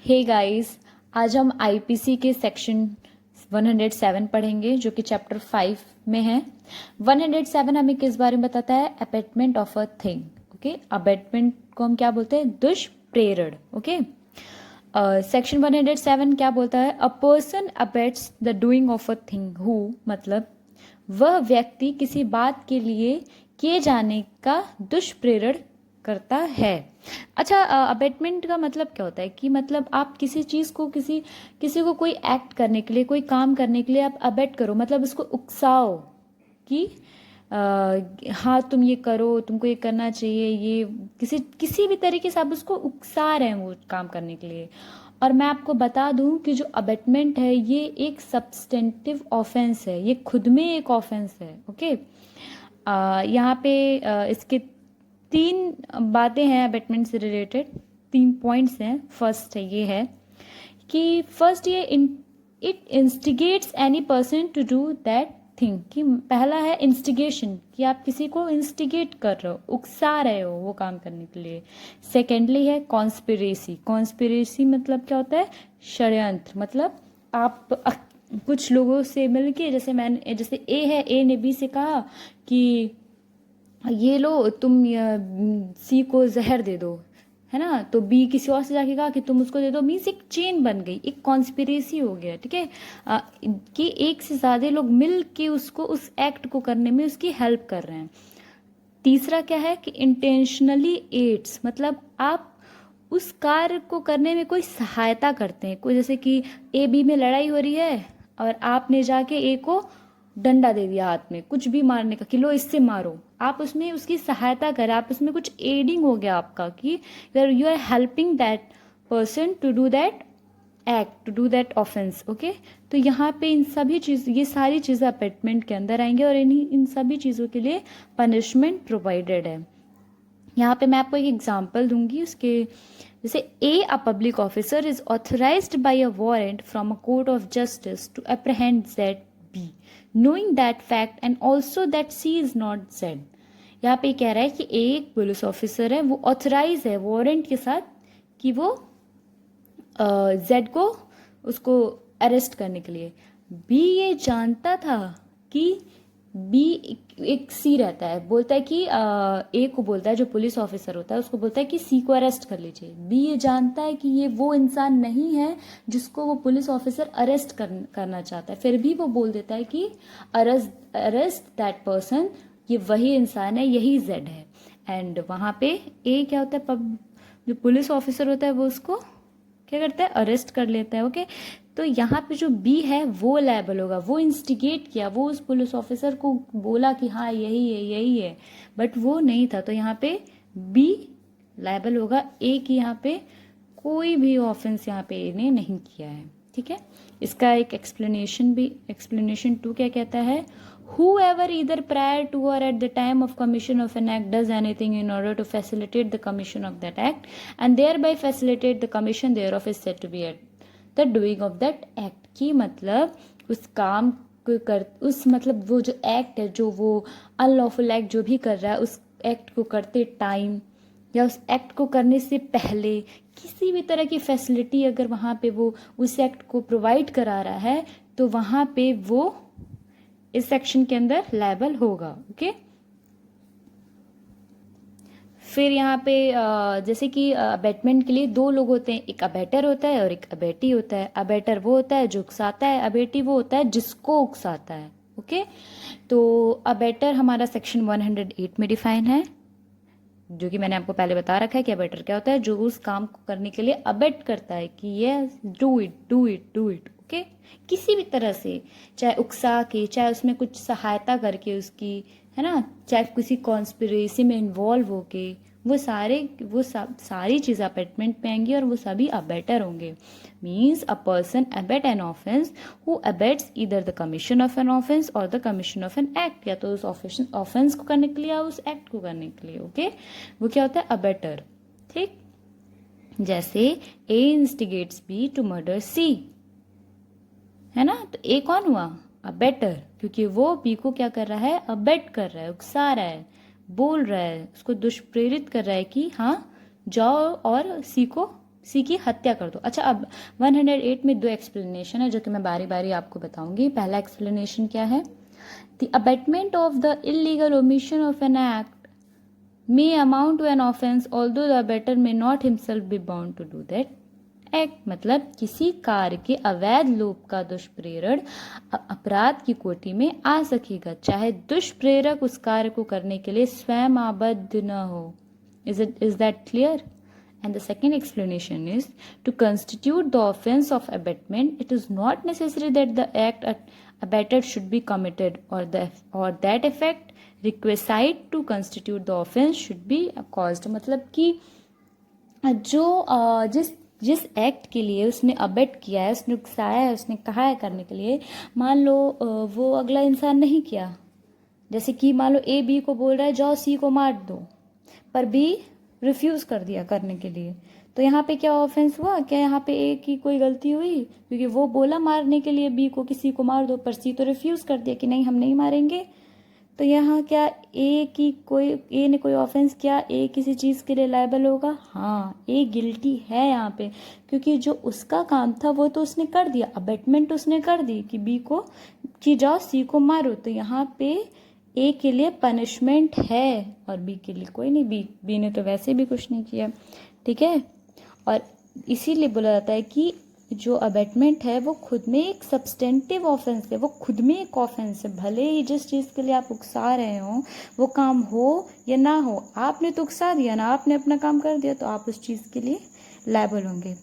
Hey guys, आज हम IPC के सेक्शन 107 पढ़ेंगे जो कि चैप्टर 5 में है। 107 हमें किस बारे में बताता है? Abetment of a thing. Okay, abetment को हम क्या बोलते हैं? दुष्प्रेरण। ओके, सेक्शन 107 क्या बोलता है? A person abets the doing of a thing who, मतलब वह व्यक्ति किसी बात के लिए किए जाने का दुष्प्रेरण करता है। अच्छा, अबेटमेंट का मतलब क्या होता है कि मतलब आप किसी चीज़ को किसी किसी को कोई एक्ट करने के लिए, कोई काम करने के लिए आप अबेट करो, मतलब उसको उकसाओ कि हाँ तुम ये करो, तुमको ये करना चाहिए, ये किसी किसी भी तरीके से आप उसको उकसा रहे हैं वो काम करने के लिए। और मैं आपको बता दूं कि जो अबेटमेंट है ये एक सब्सटेंटिव ऑफेंस है, ये खुद में एक ऑफेंस है। ओके, यहाँ पे इसके 3 बातें हैं अबेटमेंट से रिलेटेड, 3 पॉइंट्स हैं। फर्स्ट है ये है कि फर्स्ट ये it instigates any person to do that thing, कि पहला है इंस्टिगेशन, कि आप किसी को इंस्टिगेट कर रहे हो, उकसा रहे हो वो काम करने के लिए। सेकेंडली है कॉन्स्पिरेसी। कॉन्स्पिरेसी मतलब क्या होता है? षड्यंत्र। मतलब आप कुछ लोगों से मिलके, जैसे ए है, ए ने बी से कहा कि ये लो तुम सी को जहर दे दो, है ना, तो बी किसी और से जाके कहा कि तुम उसको दे दो। मीन्स एक चेन बन गई, एक कॉन्स्पिरेसी हो गया। ठीक है, कि एक से ज्यादा लोग मिल के उसको, उस एक्ट को करने में उसकी हेल्प कर रहे हैं। तीसरा क्या है कि इंटेंशनली एड्स, मतलब आप उस कार्य को करने में कोई सहायता करते हैं। कोई जैसे कि ए बी में लड़ाई हो रही है और आपने जाके ए को डंडा दे दिया हाथ में, कुछ भी मारने का, कि लो इससे मारो, आप उसमें उसकी सहायता करें, आप उसमें कुछ एडिंग हो गया आपका, कि you are helping that person to do that act, to do that offence. Okay, तो यहाँ पे इन सभी चीज, ये सारी चीजें अपेटमेंट के अंदर आएंगे और इन सभी चीजों के लिए पनिशमेंट प्रोवाइडेड है। यहाँ पे मैं आपको एक एग्जांपल दूंगी उसके, जैसे a public officer is authorised by a warrant from a court of justice to apprehend Z B, knowing that fact and also that C is not Z. यहाँ पे कह रहा है कि एक पुलिस ऑफिसर है, वो ऑथराइज है वारंट के साथ कि वो जेड को, उसको अरेस्ट करने के लिए। बी ये जानता था कि बी एक सी रहता है, बोलता है कि ए को बोलता है, जो पुलिस ऑफिसर होता है उसको बोलता है कि सी को अरेस्ट कर लीजिए। बी ये जानता है कि ये वो इंसान नहीं है जिसको वो पुलिस ऑफिसर अरेस्ट करना चाहता है, फिर भी वो बोल देता है कि अरेस्ट दैट पर्सन, ये वही इंसान है, यही जेड है। एंड वहाँ पे ए क्या होता है, जो पुलिस ऑफिसर होता है वो उसको क्या करता है? अरेस्ट कर लेता है। ओके, तो यहाँ पे जो बी है वो लायबल होगा, वो इंस्टिगेट किया, वो उस पुलिस ऑफिसर को बोला कि हाँ यही है यही है, बट वो नहीं था, तो यहाँ पे बी लायबल होगा। ए की यहाँ पे कोई भी ऑफेंस यहाँ पे ए ने नहीं किया है। ठीक है, इसका एक एक्सप्लेनेशन भी, एक्सप्लेनेशन 2 क्या कहता है? Whoever either prior to or at the time of commission of an act does anything in order to facilitate the commission of that act and thereby facilitate the commission thereof is said to be at the doing of that act। की मतलब उस काम को कर, उस मतलब वो जो एक्ट है, जो वो अनलॉफुल एक्ट जो भी कर रहा है, उस एक्ट को करते टाइम या उस एक्ट को करने से पहले किसी भी तरह की फैसिलिटी अगर वहाँ पे वो उस एक्ट को प्रोवाइड करा रहा है, तो वहाँ पे वो इस सेक्शन के अंदर लायबल होगा। ओके, फिर यहाँ पे जैसे कि अबेटमेंट के लिए 2 लोग होते हैं, एक अबेटर होता है और एक अबेटी होता है। अबेटर वो होता है जो उकसाता है, अबेटी वो होता है जिसको उकसाता है। ओके, तो अबेटर हमारा सेक्शन 108 में डिफाइन है, जो कि मैंने आपको पहले बता रखा है कि अबेटर क्या होता है, जो उस काम को करने के लिए अबेट करता है कि ये do it do it do it. Okay, किसी भी तरह से, चाहे उकसा के, चाहे उसमें कुछ सहायता करके उसकी, है ना, चाहे किसी कॉन्स्पिरेसी में इन्वॉल्व होके, वो सारी चीज़ें अबेटमेंट में आएंगी और वो सभी अबेटर होंगे। Means a person abet an offence who abets either the commission of an offence और the commission of an act, या तो उस ऑफेंस को करने के लिए या उस एक्ट को करने के लिए। ओके, वो क्या होता है? अबेटर। ठीक, जैसे ए इंस्टिगेट्स बी टू मर्डर सी, है ना, तो ए कौन हुआ? अबेटर, क्योंकि वो बी को क्या कर रहा है? अबेट कर रहा है, उकसा रहा है, बोल रहा है, उसको दुष्प्रेरित कर रहा है कि हाँ जाओ और सी को किसी की हत्या कर दो। अच्छा, अब 108 में दो एक्सप्लेनेशन है जो कि मैं बारी बारी आपको बताऊंगी। पहला एक्सप्लेनेशन क्या है? The abetment of the illegal omission of an act may amount to an offense although the abettor may not himself be bound to do that act। मतलब किसी कार्य के अवैध लोप का दुष्प्रेरण अपराध की कोटि में आ सकेगा, चाहे दुष्प्रेरक उस कार्य को करने के लिए स्वयं आबद्ध न हो। Is that clear? And the second explanation is, to constitute the offense of abetment, it is not necessary that the act abetted should be committed or that effect requisite to constitute the offense should be caused। मतलब कि जो जिस act के लिए उसने abate किया है, उसने उकसाया है, उसने कहा है करने के लिए, मान लो वो अगला इंसान नहीं किया। जैसे कि मान लो ए बी को बोल रहा है जाओ सी को मार दो, पर बी रिफ्यूज कर दिया करने के लिए, तो यहाँ पे क्या ऑफेंस हुआ? क्या यहाँ पे ए की कोई गलती हुई? क्योंकि वो बोला मारने के लिए बी को किसी को मार दो, पर सी तो रिफ्यूज कर दिया कि नहीं हम नहीं मारेंगे। तो यहाँ क्या ए ने कोई ऑफेंस किया, ए किसी चीज़ के लिए लायबल होगा? हाँ, ए गिल्टी है यहाँ पे, क्योंकि जो उसका काम था वो तो उसने कर दिया, अबेटमेंट उसने कर दी कि बी को कि जाओ सी को मारो। तो यहाँ पे ए के लिए पनिशमेंट है और बी के लिए कोई नहीं। बी ने तो वैसे भी कुछ नहीं किया, ठीक है। और इसीलिए बोला जाता है कि जो अबेटमेंट है वो खुद में एक सब्सटेंटिव ऑफेंस है, वो खुद में एक ऑफेंस है। भले ही जिस चीज़ के लिए आप उकसा रहे हो वो काम हो या ना हो, आपने तो उकसा दिया ना, आपने अपना काम कर दिया, तो आप उस चीज़ के लिए लायबल होंगे।